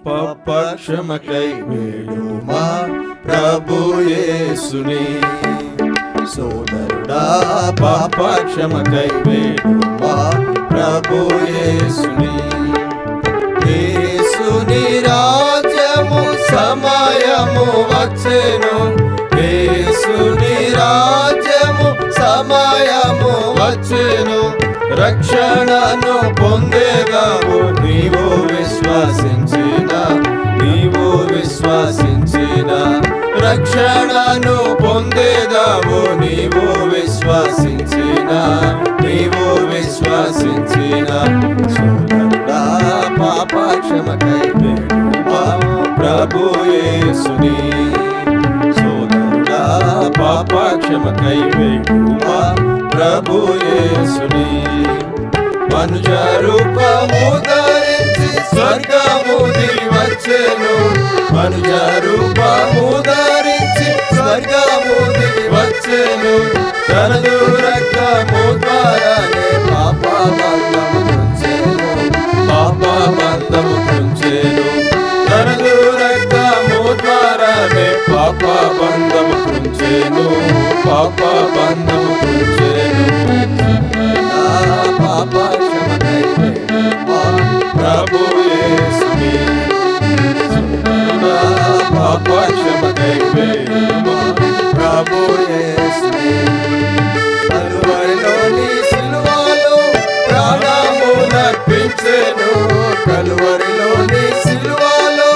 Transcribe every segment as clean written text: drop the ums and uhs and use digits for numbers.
పాపక్షమకై వేడుమా ప్రభు యేసుని. సోదరుడా పాపక్షమకై వేడుమా ప్రభు యేసుని. యేసుని రాజ్యము సమయము వచ్చెను, యేసుని రాజ్యము సమయము వచ్చెను. రక్షణను పొందేదావు నీవు విశ్వసించిన, నీవు విశ్వసించిన. రక్షణను పొందేదావు నీవు విశ్వసించిన, నీవు విశ్వసించిన. సోదరుడా పాపక్షమకై వేడుమా ప్రభు యేసుని. సోదరుడా పాపక్షమకై వేడుమా ప్రభు యేసుని. మనుజ రూపము ధరించి స్వర్గము దిగి వచ్చెను, మనుజ రూపము ధరించి స్వర్గము దిగి వచ్చెను. తనదు రక్తము ద్వారానే పాప బంధము తుంచెను, పాప బంధము తుంచెను. తనదు రక్తము ద్వారానే పాప బంధము తుంచెను, పాప బంధము తుంచెను. పాపక్షమకై వేడుమా ప్రభు యేసుని. పాపక్షమకై వేడుమా ప్రభు యేసుని. కలువరిలోని సిలువలో ప్రాణమునర్పించెను, కలువరిలోని సిలువలో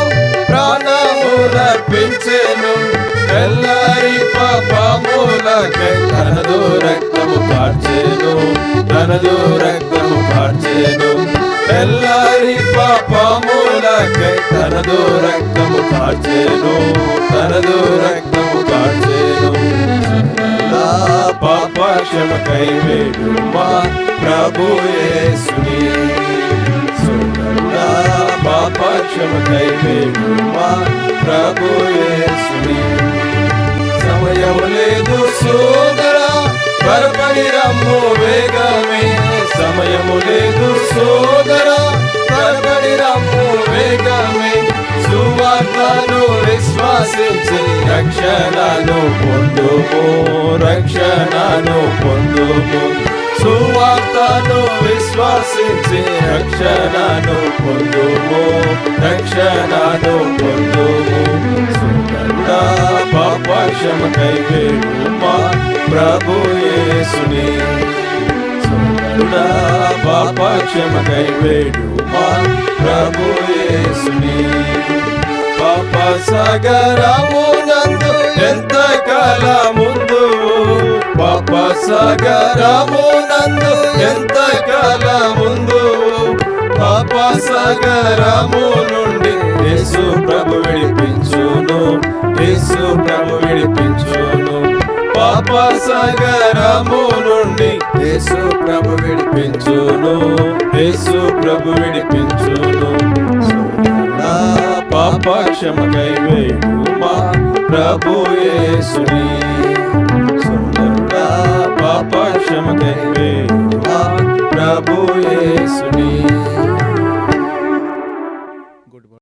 ప్రాణమునర్పించెను. ఎల్లరి పాపములకై తనదు రక్తము కార్చెను, తనదు రక్తము కార్చెను. ఎల్లరి పాపములకై తనదు రక్తము కార్చెను, తనదు రక్తము కార్చెను. పాపక్షమకై వేడుమా ప్రభు యేసుని. సోదరుడా పాపక్షమకై వేడుమా ప్రభు యేసుని. సమయము లేదు సోదరా త్వరపడి రమ్ము వేగమే, సమయము లేదు సోదరా త్వరపడి రమ్ము వేగమే. సువార్తను విశ్వసించి రక్షణను పొందుము, రక్షణను పొందుము. సువార్తను విశ్వసించి రక్షణను పొందుము, రక్షణను పొందుము. సోదరుడా పాపక్షమకై వేడుమా ప్రభు యేసుని. సోదరుడా పాపక్షమకై వేడుమా ప్రభు యేసుని. పాప సాగరమునందు ఎంత కాలముందు, పాప సాగరమునందు ఎంత కాలముందు. పాప సాగరము నుండి యేసు ప్రభు విడిపించును, యేసు ప్రభు విడిపించును. పాప సాగరము నుండి యేసు ప్రభు విడిపించును, యేసు ప్రభు విడిపించును. సోదరుడా పాపక్షమకై వేడుమా ప్రభు యేసుని. సోదరుడా పాపక్షమకై వేడుమా ప్రభు యేసుని.